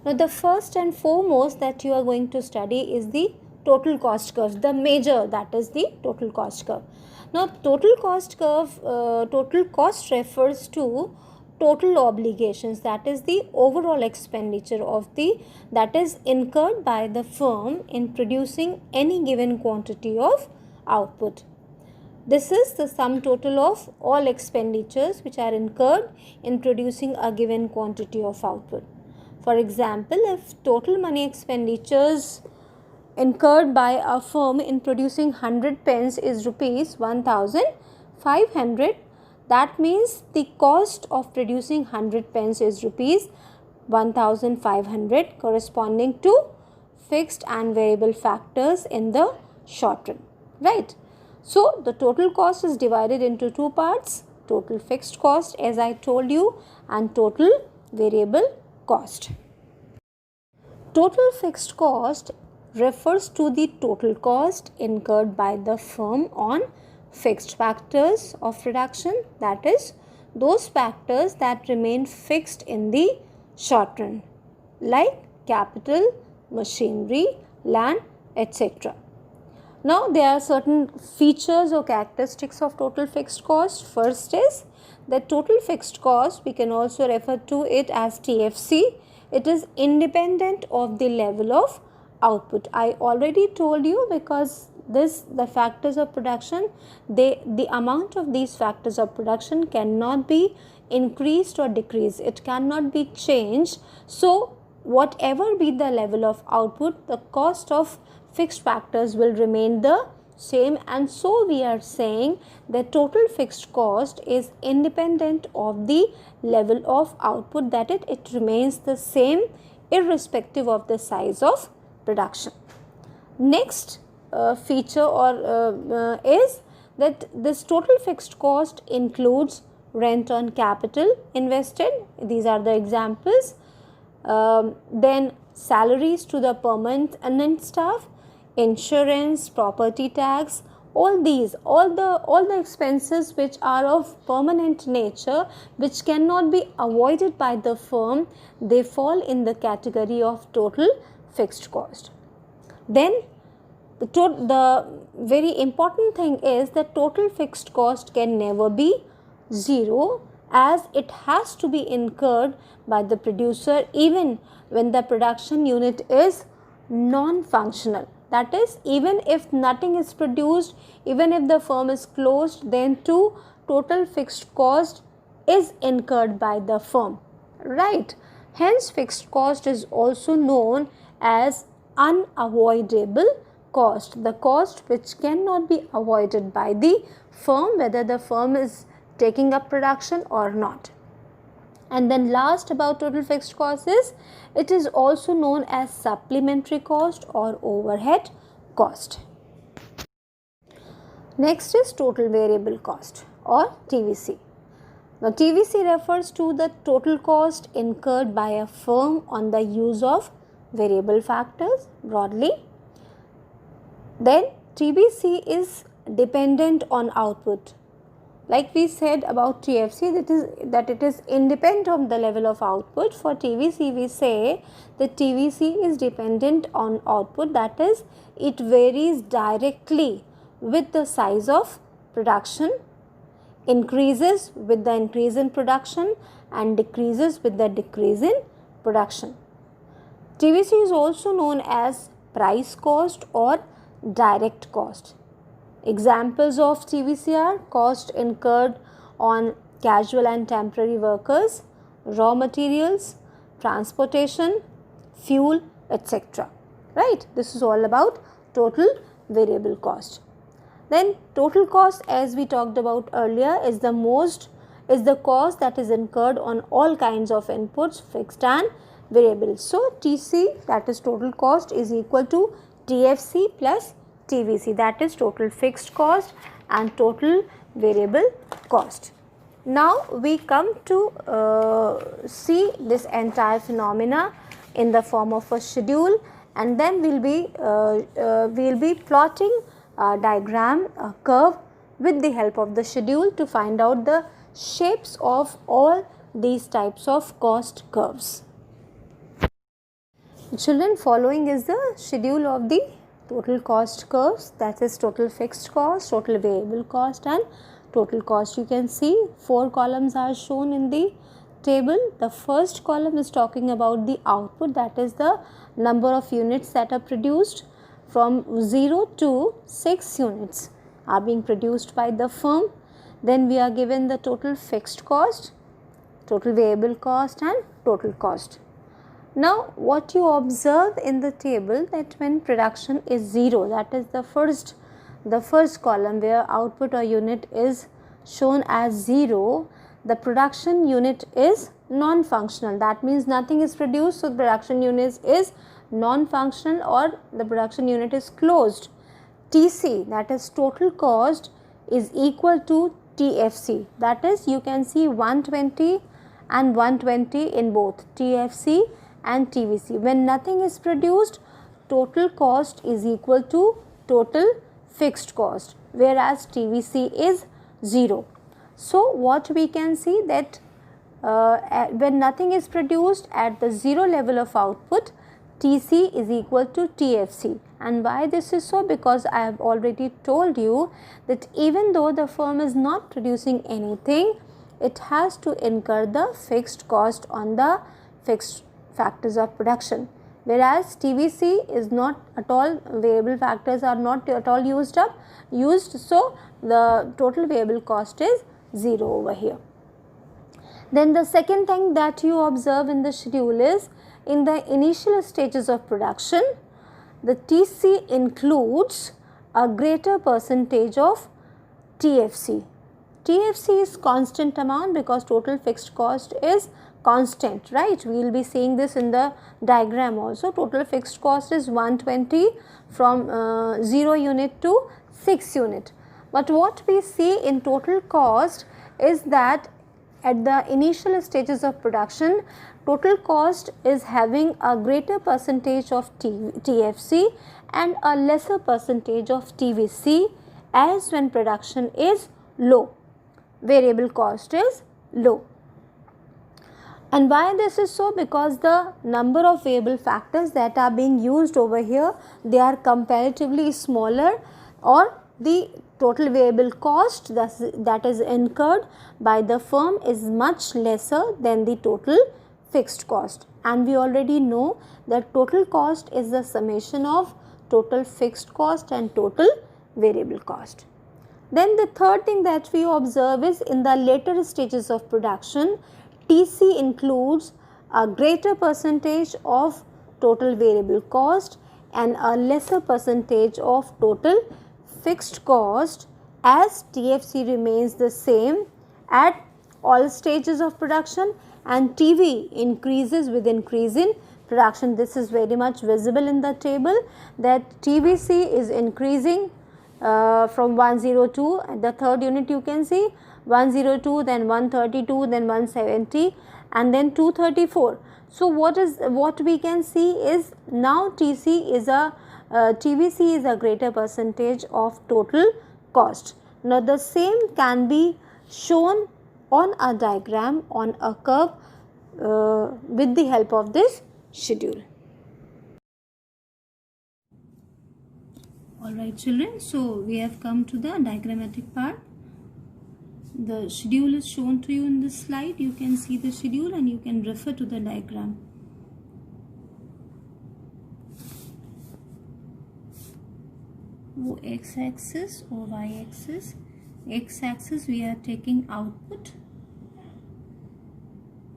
Now the first and foremost that you are going to study is the total cost curve, the major, that is the total cost curve. Now total cost curve, total cost refers to total obligations, that is the overall expenditure of the that is incurred by the firm in producing any given quantity of output. This is the sum total of all expenditures which are incurred in producing a given quantity of output. For example, if total money expenditures incurred by a firm in producing 100 pens is rupees 1500, that means the cost of producing 100 pens is rupees 1500, corresponding to fixed and variable factors in the short run, right? So the total cost is divided into two parts: total fixed cost, as I told you, and total variable cost. Total fixed cost refers to the total cost incurred by the firm on fixed factors of production, that is those factors that remain fixed in the short run, like capital, machinery, land, etc. Now there are certain features or characteristics of total fixed cost. First is that total fixed cost, we can also refer to it as TFC. It is independent of the level of output. I already told you, because the factors of production, the amount of these factors of production cannot be increased or decreased. It cannot be changed. So whatever be the level of output, the cost of fixed factors will remain the same, and so we are saying the total fixed cost is independent of the level of output, that it remains the same irrespective of the size of production. Next feature is that this total fixed cost includes rent on capital invested. These are the examples. Then salaries to the permanent staff, insurance, property tax, all the expenses which are of permanent nature, which cannot be avoided by the firm, they fall in the category of total fixed cost. Then the very important thing is that total fixed cost can never be zero, as it has to be incurred by the producer even when the production unit is non-functional. That is, even if nothing is produced, even if the firm is closed, then too total fixed cost is incurred by the firm, right? Hence fixed cost is also known as unavoidable cost, the cost which cannot be avoided by the firm, whether the firm is taking up production or not. And then last about total fixed cost is, it is also known as supplementary cost or overhead cost. Next is total variable cost or TVC. Now TVC refers to the total cost incurred by a firm on the use of variable factors broadly. Then TBC is dependent on output. Like we said about TFC, that it is independent of the level of output. For TVC, we say that TVC is dependent on output, that is, it varies directly with the size of production, increases with the increase in production, and decreases with the decrease in production. TVC is also known as price cost or direct cost. Examples of TVC are cost incurred on casual and temporary workers, raw materials, transportation, fuel, etc. Right? This is all about total variable cost. Then total cost, as we talked about earlier, is the cost that is incurred on all kinds of inputs, fixed and variable. So TC, that is total cost, is equal to TFC plus TVC, that is total fixed cost and total variable cost. Now we come to see this entire phenomena in the form of a schedule, and then we'll be plotting a diagram, a curve with the help of the schedule to find out the shapes of all these types of cost curves. Children, following is the schedule of the total cost curves, that is total fixed cost, total variable cost and total cost. You can see 4 columns are shown in the table. The first column is talking about the output, that is the number of units that are produced. From 0 to 6 units are being produced by the firm. Then we are given the total fixed cost, total variable cost and total cost. Now what you observe in the table, that when production is 0, that is the first column where output or unit is shown as 0, the production unit is non-functional. That means nothing is produced, so the production unit is non-functional or the production unit is closed. TC, that is total cost, is equal to TFC, that is you can see 120 and 120 in both TFC and TVC. When nothing is produced, total cost is equal to total fixed cost, whereas TVC is 0. So what we can see that when nothing is produced at the 0 level of output, TC is equal to TFC. And why this is so? Because I have already told you that even though the firm is not producing anything, it has to incur the fixed cost on the fixed factors of production, whereas TVC is not at all, variable factors are not at all used, so the total variable cost is 0 over here. Then the second thing that you observe in the schedule is, in the initial stages of production, the TC includes a greater percentage of TFC. TFC is constant amount because total fixed cost is constant, right? We will be seeing this in the diagram also. Total fixed cost is 120 from 0 unit to 6 unit. But what we see in total cost is that at the initial stages of production, total cost is having a greater percentage of TFC and a lesser percentage of TVC, as when production is low, variable cost is low. And why this is so? Because the number of variable factors that are being used over here, they are comparatively smaller, or the total variable cost that is incurred by the firm is much lesser than the total fixed cost. And we already know that total cost is the summation of total fixed cost and total variable cost. Then the third thing that we observe is, in the later stages of production, TC includes a greater percentage of total variable cost and a lesser percentage of total fixed cost, as TFC remains the same at all stages of production and TV increases with increase in production. This is very much visible in the table that TVC is increasing from 102, the third unit you can see 102, then 132, then 170 and then 234. So what we can see is, now TVC is a greater percentage of total cost. Now the same can be shown on a diagram, on a curve with the help of this schedule. Alright children, so we have come to the diagrammatic part. The schedule is shown to you in this slide. You can see the schedule and you can refer to the diagram. O x-axis, O y-axis. X-axis we are taking output,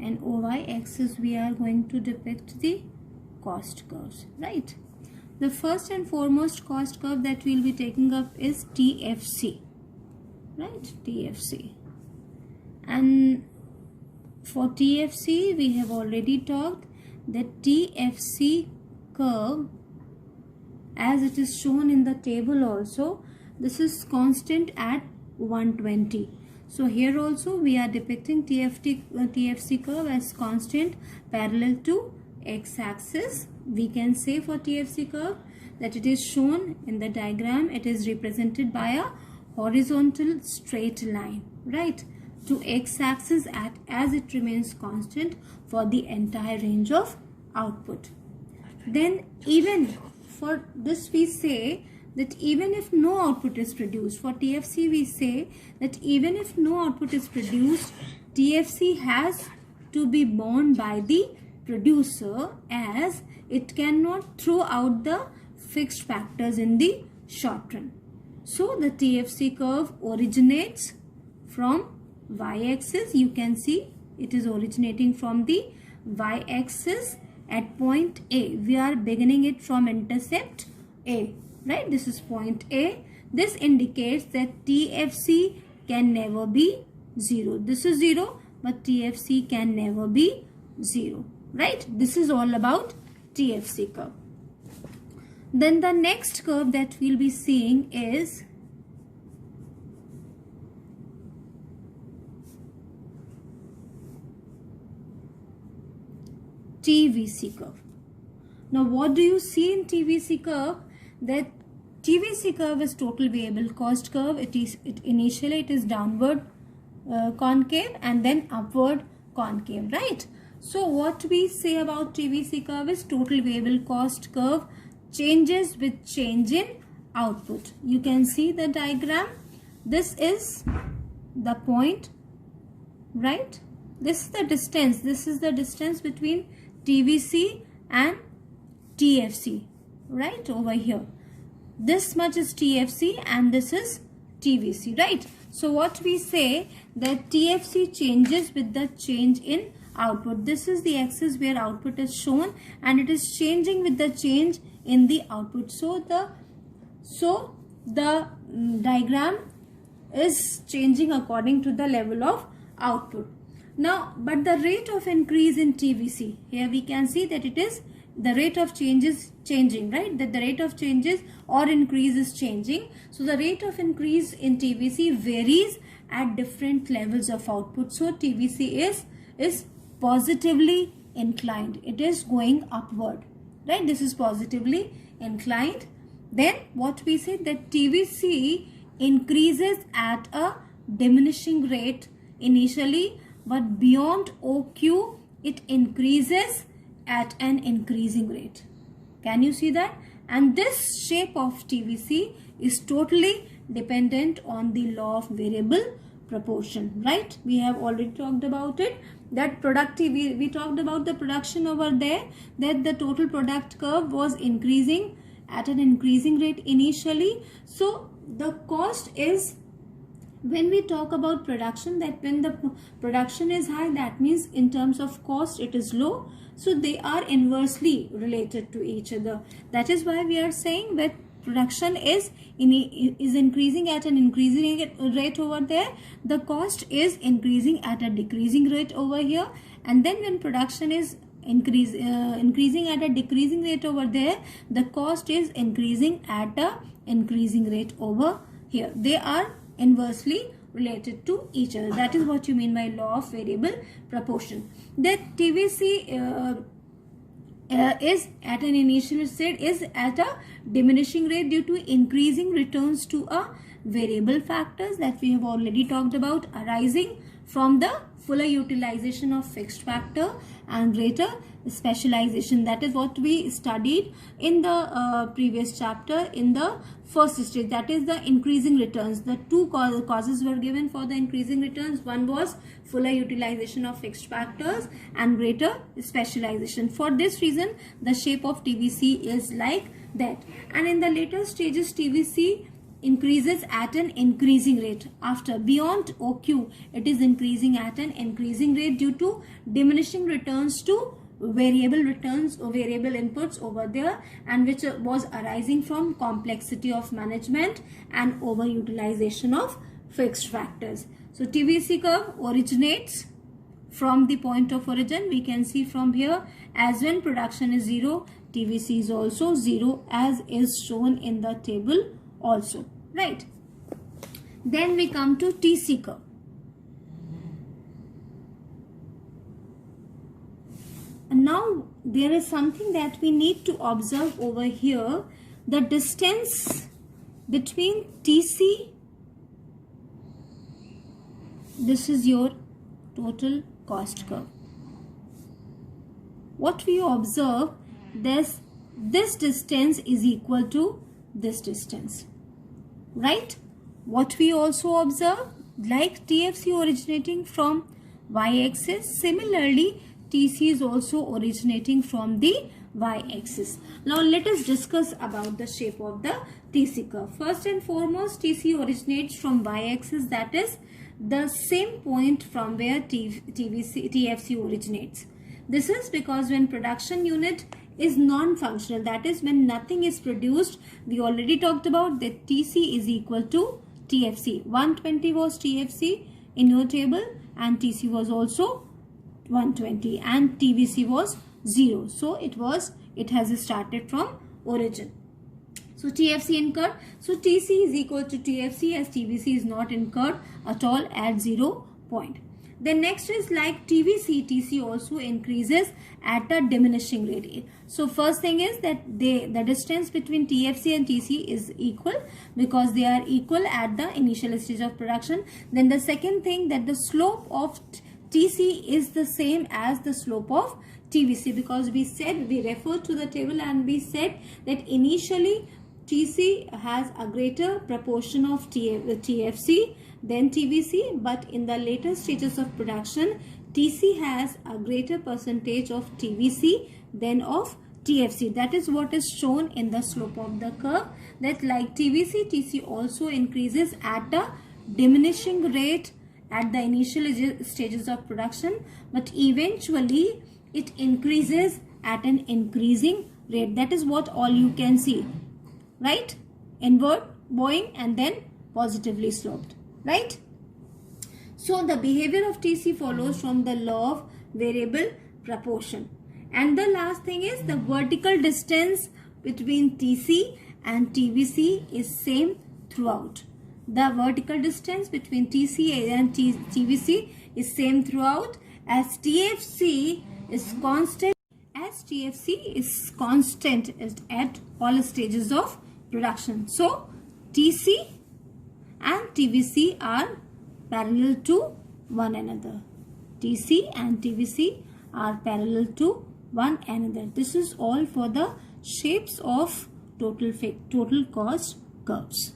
and O y-axis we are going to depict the cost curves, right? The first and foremost cost curve that we will be taking up is TFC, right? TFC. And for TFC we have already talked that TFC curve, as it is shown in the table also, this is constant at 120. So here also we are depicting TFC curve as constant parallel to x-axis. We can say for TFC curve that it is shown in the diagram, it is represented by a horizontal straight line, right, to x-axis as it remains constant for the entire range of output. then even for this we say that even if no output is produced, for TFC we say that even if no output is produced, TFC has to be borne by the producer, as it cannot throw out the fixed factors in the short run. So the TFC curve originates from y-axis. You can see it is originating from the y-axis at point A. We are beginning it from intercept A, right? This is point A. This indicates that TFC can never be 0. This is 0, but TFC can never be 0, right? This is all about TFC curve. Then the next curve that we'll be seeing is TVC curve. Now what do you see in TVC curve? That TVC curve is total variable cost curve. Initially it is downward concave and then upward concave, right? So what we say about TVC curve is total variable cost curve changes with change in output. You can see the diagram. This is the point, right? This is the distance. This is the distance between TVC and TFC, right, over here. This much is TFC and this is TVC, right? So what we say that TFC changes with the change in output. This is the axis where output is shown and it is changing with the change in the output. So the diagram is changing according to the level of output. Now, but the rate of increase in TVC, here we can see that it is the rate of change is changing, right? That the rate of changes or increase is changing. So the rate of increase in TVC varies at different levels of output. So TVC is positively inclined. It is going upward, right? This is positively inclined. Then what we say that TVC increases at a diminishing rate initially, but beyond OQ it increases at an increasing rate. Can you see that? And this shape of TVC is totally dependent on the law of variable proportion, right? We have already talked about it, that we talked about the production over there, that the total product curve was increasing at an increasing rate initially. So the cost is, when we talk about production, that when the production is high, that means in terms of cost it is low. So they are inversely related to each other. That is why we are saying that production is increasing at an increasing rate over there. The cost is increasing at a decreasing rate over here. And then when production is increasing at a decreasing rate over there, the cost is increasing at a increasing rate over here. They are inversely related to each other. That is what you mean by law of variable proportion. That TVC is at an initial state is at a diminishing rate due to increasing returns to a variable factors that we have already talked about, arising from the fuller utilization of fixed factor and greater specialization. That is what we studied in the previous chapter in the first stage, that is the increasing returns. The two causes were given for the increasing returns. One was fuller utilization of fixed factors and greater specialization. For this reason the shape of TVC is like that. And in the later stages TVC increases at an increasing rate. After beyond OQ it is increasing at an increasing rate due to diminishing returns to variable returns or variable inputs over there, and which was arising from complexity of management and overutilization of fixed factors. So TVC curve originates from the point of origin. We can see from here, as when production is 0, TVC is also 0, as is shown in the table also, right? Then we come to TC curve. And now there is something that we need to observe over here. The distance between TC, this is your total cost curve. What we observe, this this distance is equal to this distance, right? What we also observe, like TFC originating from y-axis, similarly TC is also originating from the y-axis. Now let us discuss about the shape of the TC curve. First and foremost, TC originates from y-axis, that is the same point from where TFC originates. This is because when production unit is non-functional, that is when nothing is produced, we already talked about that TC is equal to TFC. 120 was TFC in your table and TC was also 120 and TVC was 0. So it has started from origin. So TFC incurred. So TC is equal to TFC as TVC is not incurred at all at 0 point. Then next is like TVC, TC also increases at a diminishing rate. So first thing is that the distance between TFC and TC is equal because they are equal at the initial stage of production. Then the second thing, that the slope of TC is the same as the slope of TVC, because we referred to the table and we said that initially TC has a greater proportion of TFC than TVC, but in the later stages of production TC has a greater percentage of TVC than of TFC. That is what is shown in the slope of the curve, that like TVC, TC also increases at a diminishing rate at the initial stages of production, but eventually it increases at an increasing rate. That is what all you can see, right? Inward bowing and then positively sloped, right? So the behavior of TC follows from the law of variable proportion. And the last thing is the vertical distance between TC and TVC is same throughout. The vertical distance between TC and TVC is same throughout, as TFC is constant. TFC is constant at all stages of production. So TC and TVC are parallel to one another. TC and TVC are parallel to one another. This is all for the shapes of total cost curves.